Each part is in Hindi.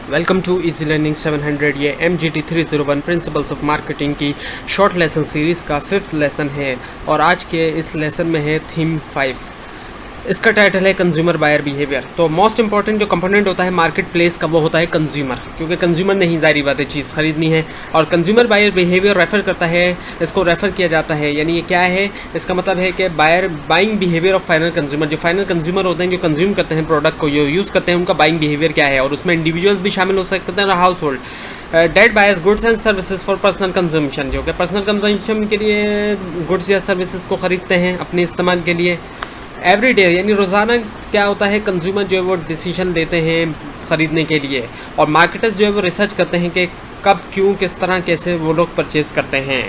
Welcome to easy learning 700। ये MGT 301 प्रिंसिपल्स ऑफ मार्केटिंग की शॉर्ट लेसन सीरीज़ का 5th लेसन है और आज के इस लेसन में है थीम 5। इसका टाइटल है कंज्यूमर बायर बिहेवियर। तो मोस्ट इंपॉर्टेंट जो कंपोनेंट होता है मार्केट प्लेस का वो होता है कंज्यूमर, क्योंकि कंज्यूमर ने ही ज़ाहिर बात है चीज़ ख़रीदनी है। और कंज्यूमर बायर बिहेवियर रेफ़र करता है, इसको रेफ़र किया जाता है, यानी ये क्या है, इसका मतलब है कि buying behaviour of final consumer. जो फाइनल कंज्यूमर होते हैं, जो कंज्यूम करते हैं प्रोडक्ट को, जो यूज़ करते हैं, उनका बाइंग बिहेवियर क्या है। और उसमें इंडिविजुअल्स भी शामिल हो सकते हैं और household. That buyers goods and services for personal consumption, जो कि पर्सनल कंजम्पशन के लिए गुड्स या सर्विसेज को ख़रीदते हैं अपने इस्तेमाल के लिए। एवरी डे यानी रोज़ाना क्या होता है, कंज्यूमर जो है वो डिसीजन लेते हैं ख़रीदने के लिए, और मार्केटर्स जो है वो रिसर्च करते हैं कि कब, क्यों, किस तरह, कैसे वो लोग परचेज़ करते हैं।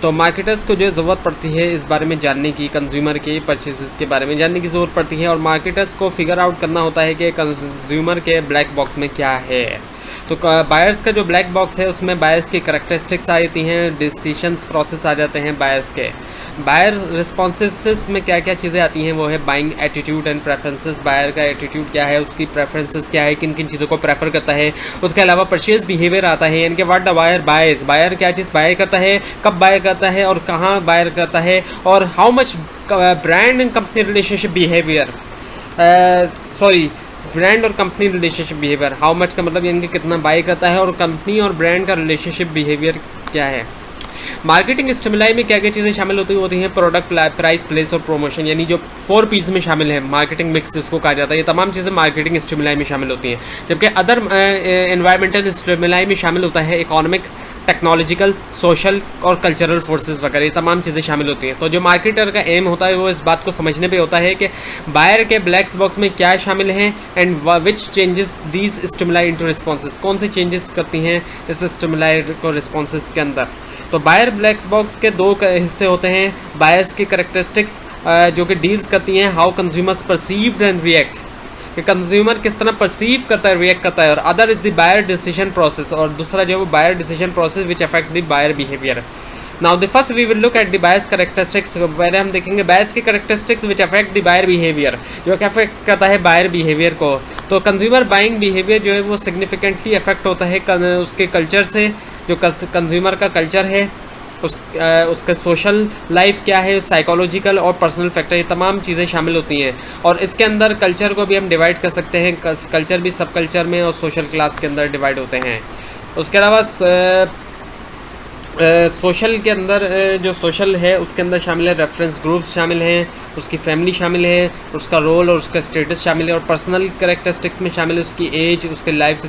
तो मार्केटर्स को जो ज़रूरत पड़ती है इस बारे में जानने की, कंज्यूमर के परचेज़ के बारे में जानने की ज़रूरत पड़ती है, और मार्केटर्स को फिगर आउट करना होता है कि कंज्यूमर के ब्लैक बॉक्स में क्या है। तो बायर्स का जो ब्लैक बॉक्स है उसमें बायर्स की करैक्टरिस्टिक्स आ जाती हैं, डिसीशंस प्रोसेस आ जाते हैं बायर्स के। बायर रिस्पॉन्सिव्स में क्या क्या चीज़ें आती हैं, वो है buying attitude and preferences. Buyer का एटीट्यूड क्या है, उसकी प्रेफरेंसेस क्या है, किन किन चीज़ों को प्रेफर करता है। उसके अलावा परचेज बिहेवियर आता है, यानी कि what the buyer buyers, buyer क्या चीज़ बाय करता है, कब बाय करता है और कहाँ बायर करता है, और how much brand and company relationship behaviour, brand और company relationship behaviour. How much का मतलब यानी कि कितना बाय करता है, और कंपनी और ब्रांड का रिलेशनशिप बिहेवियर क्या है। मार्केटिंग स्टिमुलाई में क्या क्या चीज़ें शामिल होती हैं, प्रोडक्ट, प्राइस, प्लेस और प्रमोशन, यानी जो 4 पीस में शामिल है, मार्केटिंग मिक्स जिसको कहा जाता है। ये तमाम चीज़ें मार्केटिंग स्टिमुलाई में शामिल होती हैं। जबकि अदर एनवायरमेंटल स्टिमुलाई में शामिल होता है इकोनॉमिक, टेक्नोलॉजिकल, सोशल और कल्चरल फोर्सेस वगैरह, ये तमाम चीज़ें शामिल होती हैं। तो जो मार्केटर का एम होता है वो इस बात को समझने पे होता है कि बायर के ब्लैक बॉक्स में क्या शामिल हैं, and which changes these stimuli into responses, कौन से चेंजेस करती हैं इस स्टिमुलाई को रिस्पॉन्सेस के अंदर। तो बायर ब्लैक बॉक्स के 2 हिस्से होते हैं। बायर्स की करैक्टरिस्टिक्स जो कि डील्स करती हैं how consumers perceived and react, कि कंज्यूमर किस तरह परसीव करता है, रिएक्ट करता है। और other is the buyer decision process, और दूसरा जो है वो buyer decision process which affect the buyer behaviour. Now the first we will look at the buyers characteristics. पहले हम देखेंगे बायर्स की characteristics which affect the buyer behaviour, जो कि अफेक्ट करता है बायर बिहेवियर को। तो कंज्यूमर बाइंग बिहेवियर जो है वो सिग्निफिकेंटली अफेक्ट होता है उसके कल्चर से, जो कंज्यूमर का कल्चर है, उसका सोशल लाइफ क्या है, साइकोलॉजिकल और पर्सनल फैक्टर, ये तमाम चीज़ें शामिल होती हैं। और इसके अंदर कल्चर को भी हम डिवाइड कर सकते हैं, कल्चर भी सब कल्चर में और सोशल क्लास के अंदर डिवाइड होते हैं। उसके अलावा सोशल के अंदर जो सोशल है उसके अंदर शामिल है रेफरेंस ग्रुप्स शामिल हैं, उसकी फैमिली शामिल है, उसका रोल और उसका स्टेटस शामिल है, और पर्सनल कैरेक्टरिस्टिक्स में शामिल है उसकी एज, उसके लाइफ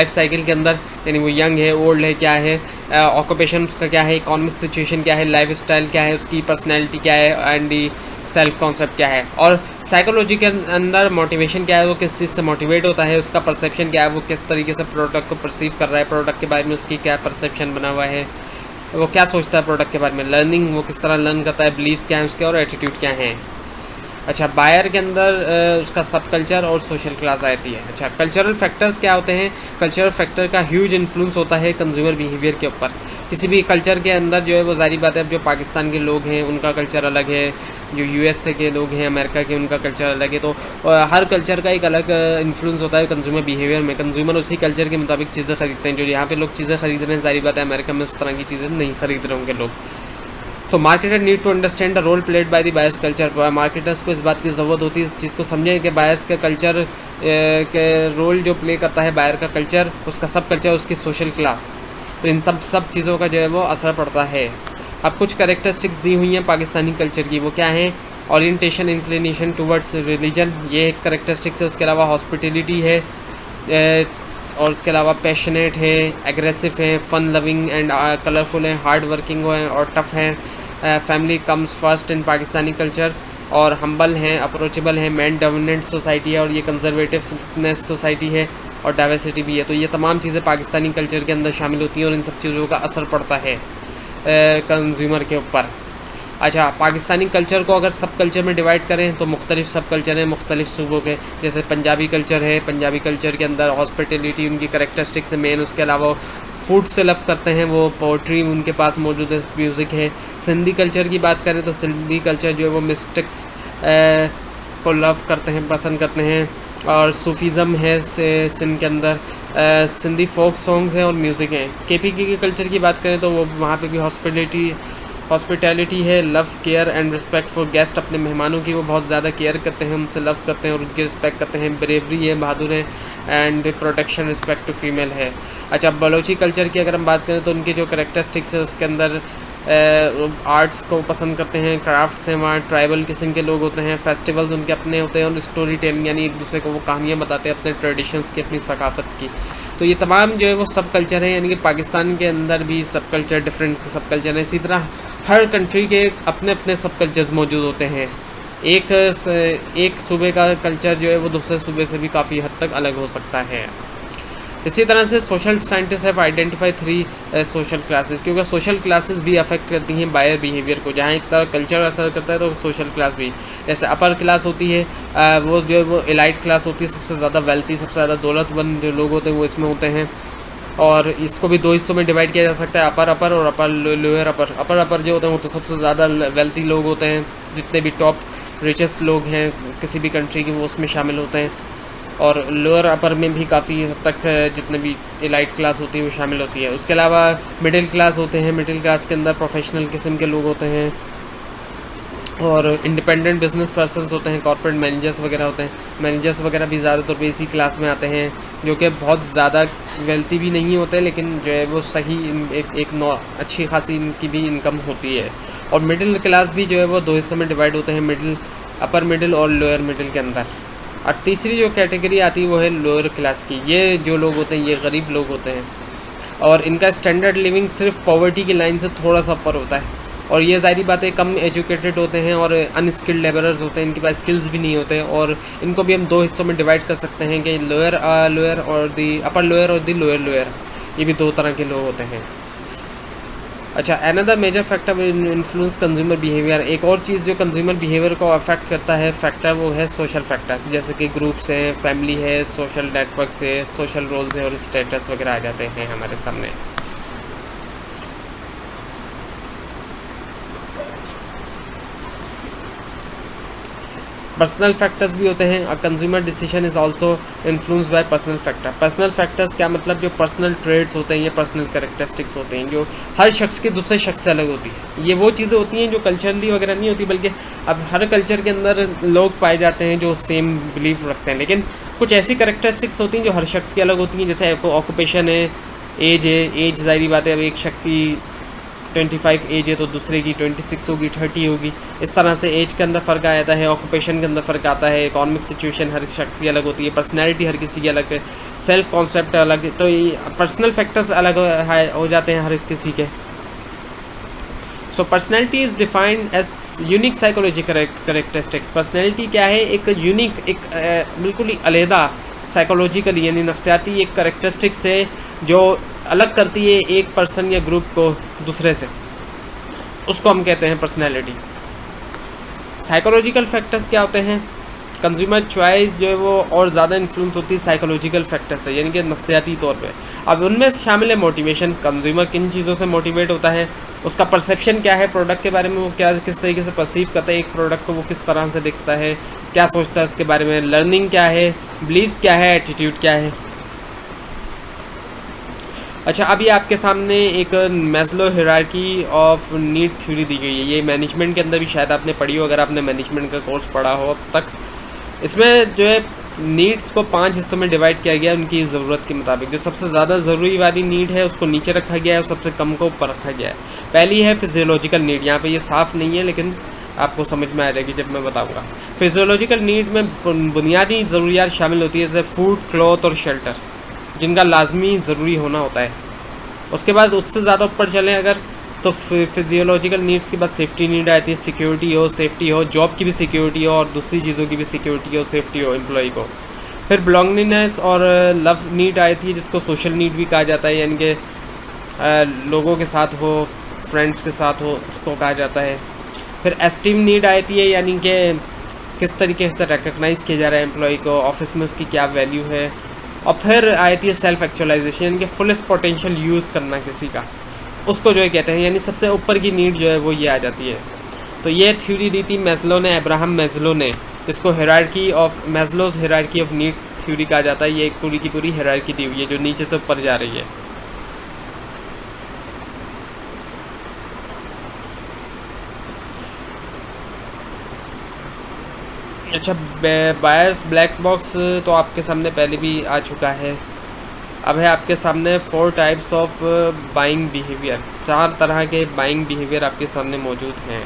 साइकिल के अंदर, यानी वो यंग है, ओल्ड है, क्या है, ऑक्यूपेशन उसका क्या है, इकोनॉमिक सिचुएशन क्या है, लाइफ स्टाइल क्या है, उसकी पर्सनैलिटी क्या है, एंड सेल्फ कॉन्सेप्ट क्या है। और साइकोलॉजी के अंदर मोटिवेशन क्या है, वो किस चीज़ से मोटिवेट होता है, उसका परसेप्शन क्या है, वो किस तरीके से प्रोडक्ट को परसीव कर रहा है, प्रोडक्ट के बारे में उसकी क्या परसेप्शन बना हुआ है, वो क्या सोचता है प्रोडक्ट के बारे में, लर्निंग वो किस तरह लर्न करता है, बिलीव्स क्या है उसके, और एटीट्यूड क्या है। अच्छा, बायर के अंदर उसका सब कल्चर और सोशल क्लास आती है। अच्छा, कल्चरल फैक्टर्स क्या होते हैं, कल्चरल फैक्टर का ह्यूज इन्फ्लुएंस होता है कंज्यूमर बिहेवियर के ऊपर। किसी भी कल्चर के अंदर जो है वो ज़ाहिर बात है, अब जो पाकिस्तान के लोग हैं उनका कल्चर अलग है, जो USA के लोग हैं, अमेरिका के, उनका कल्चर अलग है। तो हर कल्चर का एक अलग इन्फ्लुएंस होता है कंज्यूमर बिहेवियर में। कंज्यूमर उसी कल्चर के मुताबिक चीज़ें खरीदते हैं। जो यहाँ पे लोग चीज़ें खरीद रहे हैं, ज़ाहिर बात है अमेरिका में उस तरह की चीज़ें नहीं खरीद रहे होंगे लोग। तो marketer need to understand the role played by the buyers culture. Marketers को इस बात की ज़रूरत होती है, इस चीज़ को समझें कि बायर्स का कल्चर के रोल जो प्ले करता है बायर का कल्चर, उसका सब कल्चर, उसकी सोशल क्लास, तो इन सब चीज़ों का जो है वो असर पड़ता है। अब कुछ कैरेक्टरिस्टिक्स दी हुई हैं पाकिस्तानी कल्चर की, वो क्या हैं, ओरिएंटेशन, इंक्लिनेशन टूवर्ड्स रिलीजन, ये एक कैरेक्टरिस्टिक्स है। उसके अलावा हॉस्पिटलिटी है, और उसके अलावा पैशनेट है, एग्रेसिव है, फन लविंग एंड कलरफुल है, हार्ड वर्किंग है और टफ है। Family comes first in Pakistani culture, और हम्बल हैं, अप्रोचेबल हैं, मैन डोमिनेंट सोसाइटी है, और ये कंजर्वेटिवनेस सोसाइटी है, और डाइवर्सिटी भी है। तो ये तमाम चीज़ें पाकिस्तानी कल्चर के अंदर शामिल होती हैं, और इन सब चीज़ों का असर पड़ता है कंज्यूमर के ऊपर। अच्छा, पाकिस्तानी कल्चर को अगर सब कल्चर में डिवाइड करें तो मुख्तलिफ सब कल्चर हैं मुख्तलिफ सूबों के। जैसे पंजाबी कल्चर है, पंजाबी कल्चर के अंदर हॉस्पिटलिटी उनकी कैरेक्टरिस्टिक्स है मेन। उसके अलावा फूड से लव करते हैं, वो पोइट्री उनके पास मौजूद है, म्यूज़िक है। सिंधी कल्चर की बात करें तो सिंधी कल्चर जो है वो मिस्टिक्स को लव करते हैं, पसंद करते हैं। और सूफीज़म है सिंध के अंदर, सिंधी फोक सॉन्ग्स हैं और म्यूज़िक हैं। केपीके के कल्चर की बात करें तो वो वहाँ पे भी हॉस्पिटैलिटी है, love care and respect for guest. अपने मेहमानों की वो बहुत ज़्यादा केयर करते हैं, उनसे लव करते हैं और उनकी रिस्पेक्ट करते हैं। ब्रेवरी है, बहादुर है and protection respect to female है। अच्छा, बलोची कल्चर की अगर हम बात करें तो उनके जो करेक्टरिस्टिक्स है उसके अंदर आर्ट्स को पसंद करते हैं, क्राफ्ट्स हैं, वहाँ ट्राइबल किस्म के लोग होते हैं, फेस्टिवल्स उनके अपने होते हैं और स्टोरी टेलिंग यानी एक दूसरे को वो कहानियाँ बताते हैं अपने ट्रेडिशंस की, अपनी सकाफ़त की। तो ये तमाम जो है वो सब कल्चर है, यानी कि पाकिस्तान के अंदर भी सब कल्चर डिफरेंट सब कल्चर हैं। इसी तरह हर कंट्री के अपने अपने सब कल्चर्स मौजूद होते हैं। एक सूबे का कल्चर जो है वो दूसरे सूबे से भी काफ़ी हद तक अलग हो सकता है। इसी तरह से social scientist have identify 3 social classes, क्योंकि सोशल क्लासेस भी अफेक्ट करती हैं बायर बिहेवियर को। जहाँ एक तरह कल्चर असर करता है तो सोशल क्लास भी, जैसे अपर क्लास होती है वो जो है वो एलाइट क्लास होती है, सबसे ज़्यादा वेल्थी, सबसे ज़्यादा दौलतमंद जो लोग होते हैं वो इसमें होते हैं। और इसको भी 2 हिस्सों में डिवाइड किया जा सकता है, अपर और अपर लोअर अपर। अपर जो होते हैं वो तो सबसे ज़्यादा वेल्थी लोग होते हैं, जितने भी टॉप रिचेस्ट लोग हैं किसी भी कंट्री के वो उसमें शामिल होते हैं। और लोअर अपर में भी काफ़ी हद तक जितने भी एलाइट क्लास होती है वो शामिल होती है। उसके अलावा मिडिल क्लास होते हैं, मिडिल क्लास के अंदर प्रोफेशनल किस्म के लोग होते हैं और इंडिपेंडेंट बिजनेस पर्सन्स होते हैं, कॉर्पोरेट मैनेजर्स वगैरह होते हैं। मैनेजर्स वगैरह भी ज़्यादातर पे इसी क्लास में आते हैं, जो कि बहुत ज़्यादा वेल्थी भी नहीं होते, लेकिन जो है वो सही अच्छी खासी इनकी भी इनकम होती है। और मिडिल क्लास भी जो है वो 2 हिस्सों में डिवाइड होते हैं, अपर मिडिल और लोअर मिडिल के अंदर। और तीसरी जो कैटेगरी आती है वो है लोअर क्लास की। ये जो लोग होते हैं ये गरीब लोग होते हैं और इनका स्टैंडर्ड लिविंग सिर्फ पॉवर्टी की लाइन से थोड़ा सा ऊपर होता है। और ये ज़ाहिर बात है कम एजुकेटेड होते हैं और अनस्किल्ड लेबरर्स होते हैं, इनके पास स्किल्स भी नहीं होते। और इनको भी हम 2 हिस्सों में डिवाइड कर सकते हैं कि लोअर और दी अपर लोअर और दी लोअर। ये भी 2 तरह के लोग होते हैं। अच्छा, another major factor influence consumer behaviour. एक और चीज़ जो कंज्यूमर बिहेवियर को अफेक्ट करता है फैक्टर, वो है सोशल फैक्टर्स, जैसे कि ग्रुप्स हैं, फैमिली है, सोशल नेटवर्क्स है, सोशल रोल्स हैं और स्टेटस वगैरह आ जाते हैं हमारे सामने। पर्सनल फैक्टर्स भी होते हैं। Consumer decision is also influenced by personal factor. Personal factors क्या मतलब, जो पर्सनल ट्रेड्स होते हैं, ये पर्सनल कैरेक्टरिस्टिक्स होते हैं जो हर शख्स के दूसरे शख्स से अलग होती है। ये वो चीज़ें होती हैं जो कल्चरली वगैरह नहीं होती, बल्कि अब हर कल्चर के अंदर लोग पाए जाते हैं जो सेम बिलीव रखते हैं, लेकिन कुछ ऐसी कैरेक्टरिस्टिक्स होती हैं जो हर शख्स की अलग होती हैं। जैसे ऑक्यूपेशन है, एज है। एज ज़ाहिर बात है, अब एक शख्स की 25 एज है तो दूसरे की 26 होगी, 30 होगी। इस तरह से एज के अंदर फ़र्क आ जाता है, ऑक्यूपेशन के अंदर फ़र्क आता है, इकोनॉमिक सिचुएशन हर शख्स की अलग होती है, पर्सनैलिटी हर किसी की अलग है, सेल्फ कॉन्सेप्ट अलग है। तो ये पर्सनल फैक्टर्स अलग हो जाते हैं हर किसी के। So personality is defined as unique psychology characteristics. Personality क्या है, एक यूनिक, एक बिल्कुल ही अलहदा साइकोलॉजिकली यानी नफ्सियाती एक करेक्टरिस्टिक्स है जो अलग करती है एक पर्सन या ग्रुप को दूसरे से, उसको हम कहते हैं पर्सनैलिटी। साइकोलॉजिकल फैक्टर्स क्या होते हैं, कंज्यूमर चॉइस जो है वो और ज़्यादा इन्फ्लुएंस होती है साइकोलॉजिकल फैक्टर से, यानी कि नफ्सियाती तौर पे। अब उनमें शामिल है मोटिवेशन, कंज्यूमर किन चीज़ों से मोटिवेट होता है, उसका परसेप्शन क्या है प्रोडक्ट के बारे में, वो क्या किस तरीके से परसीव करता है एक प्रोडक्ट को, वो किस तरह से दिखता है, क्या सोचता है उसके बारे में, लर्निंग क्या है, बिलीव्स क्या है, एटीट्यूड क्या है। अच्छा, अभी आपके सामने एक Maslow hierarchy of need theory दी गई है। ये मैनेजमेंट के अंदर भी शायद आपने पढ़ी हो, अगर आपने मैनेजमेंट का कोर्स पढ़ा हो अब तक। इसमें जो है नीड्स को 5 हिस्सों में डिवाइड किया गया उनकी ज़रूरत के मुताबिक। जो सबसे ज़्यादा ज़रूरी वाली नीड है उसको नीचे रखा गया है और सबसे कम को ऊपर रखा गया है। पहली है फिजियोलॉजिकल नीड। यहाँ पे ये साफ़ नहीं है लेकिन आपको समझ में आ जाएगी जब मैं बताऊँगा। फिजियोलॉजिकल नीड में बुनियादी ज़रूरियात शामिल होती है, जैसे फूड, क्लॉथ और शेल्टर, जिनका लाजमी ज़रूरी होना होता है। उसके बाद उससे ज़्यादा ऊपर चलें अगर, तो फिजियोलॉजिकल नीड्स के बाद सेफ्टी नीड आती है, सिक्योरिटी हो, सेफ्टी हो, जॉब की भी सिक्योरिटी हो और दूसरी चीज़ों की भी सिक्योरिटी हो, सेफ्टी हो एम्प्लॉय को। फिर बिलोंगिंगनेस और लव नीड आती है, जिसको सोशल नीड भी कहा जाता है, यानी कि लोगों के साथ हो, फ्रेंड्स के साथ हो, इसको कहा जाता है। फिर एस्टीम नीड आती है, यानी कि किस तरीके से रिकग्नाइज़ किया जा रहा है एम्प्लॉय को, ऑफिस में उसकी क्या वैल्यू है। और फिर आती है सेल्फ एक्चुअलाइजेशन, यानी कि फुलेस्ट पोटेंशियल यूज़ करना किसी का, उसको जो है कहते हैं, यानी सबसे ऊपर की नीड जो है वो ये आ जाती है। तो ये थ्योरी दी थी मैस्लो ने, अब्राहम मैस्लो ने इसको hierarchy of Maslow's hierarchy of need theory कहा जाता है। ये एक पूरी की पूरी हायरार्की दी हुई है जो नीचे से ऊपर जा रही है। अच्छा, बायर्स ब्लैक बॉक्स तो आपके सामने पहले भी आ चुका है। अब है आपके सामने 4 टाइप्स ऑफ बाइंग बिहेवियर, 4 तरह के बाइंग बिहेवियर आपके सामने मौजूद हैं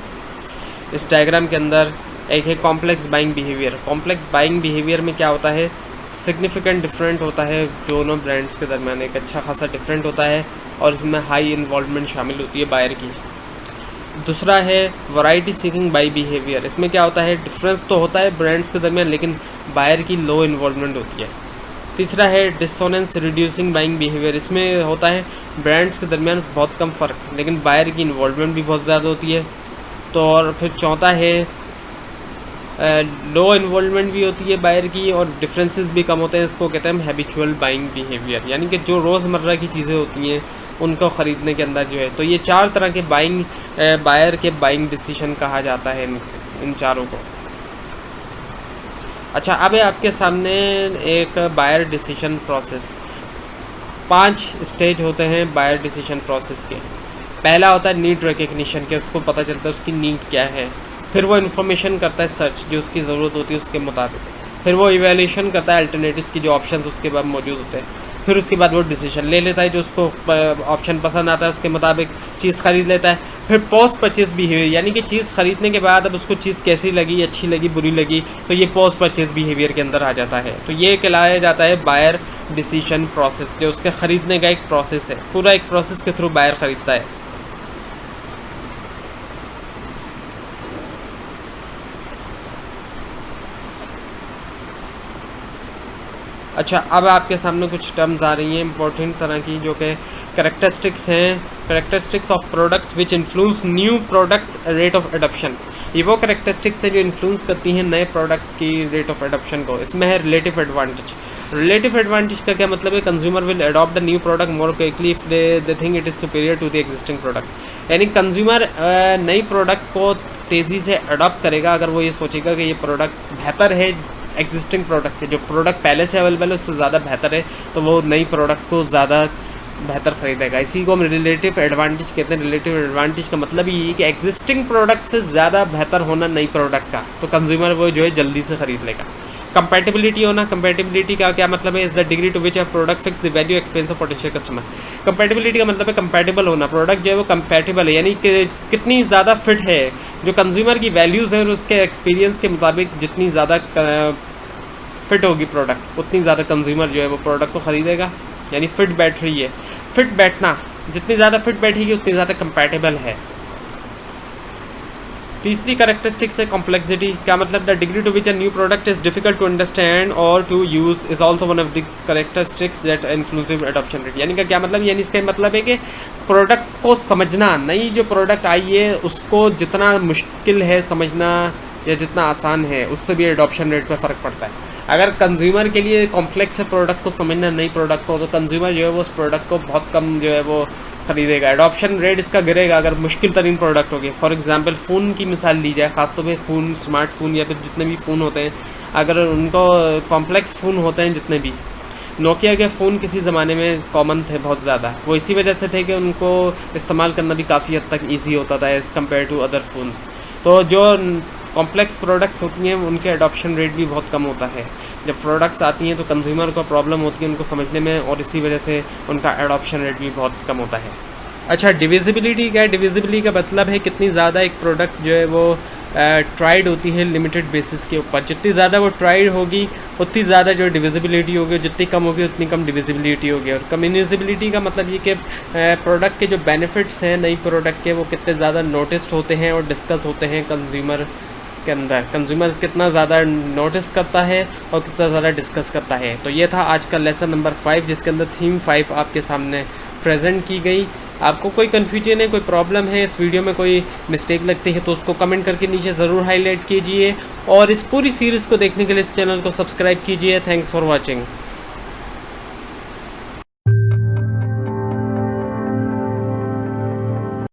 इस डायग्राम के अंदर। एक है complex buying behaviour. Complex buying behaviour में क्या होता है, सिग्निफिकेंट डिफरेंट होता है दोनों ब्रांड्स के दरमियान, एक अच्छा खासा डिफरेंट होता है और इसमें हाई इन्वॉल्वमेंट शामिल होती है बायर की। दूसरा है वैरायटी सीकिंग बाई बिहेवियर। इसमें क्या होता है, डिफरेंस तो होता है ब्रांड्स के दरमियान लेकिन बायर की लो इन्वॉल्वमेंट होती है। तीसरा है डिसोनेंस रिड्यूसिंग बाइंग बिहेवियर। इसमें होता है ब्रांड्स के दरमियान बहुत कम फ़र्क लेकिन बायर की इन्वॉल्वमेंट भी बहुत ज़्यादा होती है। तो और फिर चौथा है लो इन्वॉल्वमेंट भी होती है बायर की और डिफरेंसेस भी कम होते हैं। इसको कहते हैं हैबिचुअल बाइंग बिहेवियर, यानी कि जो रोज़मर्रा की चीज़ें होती हैं उनको ख़रीदने के अंदर जो है। तो ये 4 तरह के बायर के बाइंग डिसीजन कहा जाता है इन चारों को। अच्छा, अब है आपके सामने एक बायर डिसीजन प्रोसेस। 5 स्टेज होते हैं बायर डिसीजन प्रोसेस के। पहला होता है नीड रिकग्निशन के, उसको पता चलता है उसकी नीड क्या है। फिर वो इन्फॉर्मेशन करता है सर्च, जो उसकी ज़रूरत होती है उसके मुताबिक। फिर वो इवैल्यूएशन करता है अल्टरनेटिव्स की, जो ऑप्शंस उसके बाद मौजूद होते हैं। फिर उसके बाद वो डिसीजन ले लेता है, जो उसको ऑप्शन पसंद आता है उसके मुताबिक चीज़ ख़रीद लेता है। फिर पोस्ट परचेज बिहेवियर, यानी कि चीज़ ख़रीदने के बाद अब उसको चीज़ कैसी लगी, अच्छी लगी, बुरी लगी, तो ये पोस्ट परचेज बिहेवियर के अंदर आ जाता है। तो ये कहलाया जाता है बायर डिसीजन प्रोसेस, जो उसके ख़रीदने का एक प्रोसेस है। पूरा एक प्रोसेस के थ्रू बायर ख़रीदता है। अच्छा, अब आपके सामने कुछ टर्म्स आ रही हैं इंपॉर्टेंट तरह की, जो कि करेक्टरिस्टिक्स हैं। Characteristics of products which influence new products rate of adoption. ये वो करेक्टरिस्टिक्स हैं जो इन्फ्लुएंस करती हैं नए प्रोडक्ट्स की रेट ऑफ एडॉप्शन को। इसमें है रिलेटिव एडवांटेज। रिलेटिव एडवांटेज का क्या मतलब है, consumer will adopt the new product more quickly if they think it is superior to the existing product. यानी कंज्यूमर नई प्रोडक्ट को तेज़ी से अडॉप्ट करेगा अगर वो ये सोचेगा कि ये प्रोडक्ट बेहतर है एग्जिस्टिंग प्रोडक्ट से। जो प्रोडक्ट पहले से अवेलेबल है उससे ज़्यादा बेहतर है तो वो नई प्रोडक्ट को ज़्यादा बेहतर ख़रीदेगा। इसी को हम रिलेटिव एडवांटेज कहते हैं। रिलेटिव एडवांटेज का मतलब ये है कि एग्जिस्टिंग प्रोडक्ट से ज़्यादा बेहतर होना नई प्रोडक्ट का, तो कंज्यूमर वो जो है जल्दी से ख़रीद लेगा। कंपैटिबिलिटी होना, कंपैटिबिलिटी का क्या मतलब है, is the degree to which a product fix the value expense of potential customer. Compatibility का मतलब है कंपैटिबल होना, प्रोडक्ट जो है वो कंपैटिबल है, यानी कि कितनी ज़्यादा फिट है, जो कंज्यूमर की वैल्यूज़ हैं और उसके एक्सपीरियंस के मुताबिक जितनी ज़्यादा फिट होगी प्रोडक्ट, उतनी ज़्यादा कंज्यूमर जो है वो प्रोडक्ट को ख़रीदेगा। यानी फिट बैठ रही है, फिट बैठना, जितनी ज़्यादा फिट बैठेगी उतनी ज़्यादा कंपैटिबल है। तीसरी कैरेक्टरिस्टिक्स है कॉम्प्लेक्सिटी। क्या मतलब, the degree to which a new product is difficult to understand और to use is also one of the characteristics that influence adoption rate. यानी कि क्या मतलब, यानी इसका मतलब है कि प्रोडक्ट को समझना, नई जो प्रोडक्ट आई है उसको जितना मुश्किल है समझना या जितना आसान है उससे भी एडॉप्शन रेट पर फ़र्क पड़ता है। अगर कंज्यूमर के लिए कॉम्प्लेक्स है प्रोडक्ट को समझना, नई प्रोडक्ट को, तो कंज्यूमर जो है वो उस प्रोडक्ट को बहुत कम जो है वो ख़रीदेगा। एडॉप्शन रेट इसका गिरेगा अगर मुश्किल तरीन प्रोडक्ट होगी। फॉर एग्जांपल फ़ोन की मिसाल ली जाए, ख़ासतौर पे फ़ोन, स्मार्टफोन या फिर जितने भी फ़ोन होते हैं, अगर उनको कॉम्प्लेक्स फ़ोन होते हैं जितने भी, नोकिया के फ़ोन किसी ज़माने में कॉमन थे बहुत ज़्यादा, वो इसी वजह से थे कि उनको इस्तेमाल करना भी काफ़ी हद तक ईजी होता था as compare to other phones. तो जो कॉम्प्लेक्स प्रोडक्ट्स होती हैं उनके एडॉप्शन रेट भी बहुत कम होता है। जब प्रोडक्ट्स आती हैं तो कंज्यूमर को प्रॉब्लम होती है उनको समझने में, और इसी वजह से उनका एडॉप्शन रेट भी बहुत कम होता है। अच्छा, डिविजिबिलिटी क्या है? डिविजिबिलिटी का मतलब है कितनी ज़्यादा एक प्रोडक्ट जो है वो ट्राइड होती है लिमिटेड बेसिस के ऊपर। जितनी ज़्यादा वो ट्राइड होगी उतनी ज़्यादा जो डिविजिबिलिटी होगी, जितनी कम होगी उतनी कम डिविजिबिलिटी होगी। और कम्युनिकेबिलिटी का मतलब ये कि प्रोडक्ट के जो बेनिफिट्स हैं नई प्रोडक्ट के, वो कितने ज़्यादा नोटिस्ड होते हैं और डिस्कस होते हैं कंज्यूमर के अंदर। कंज्यूमर कितना ज़्यादा नोटिस करता है और कितना ज़्यादा डिस्कस करता है। तो ये था आज का लेसन नंबर 5, जिसके अंदर थीम 5 आपके सामने प्रेजेंट की गई। आपको कोई कन्फ्यूजन है, कोई प्रॉब्लम है, इस वीडियो में कोई मिस्टेक लगती है तो उसको कमेंट करके नीचे ज़रूर हाईलाइट कीजिए, और इस पूरी सीरीज़ को देखने के लिए इस चैनल को सब्सक्राइब कीजिए। Thanks for watching.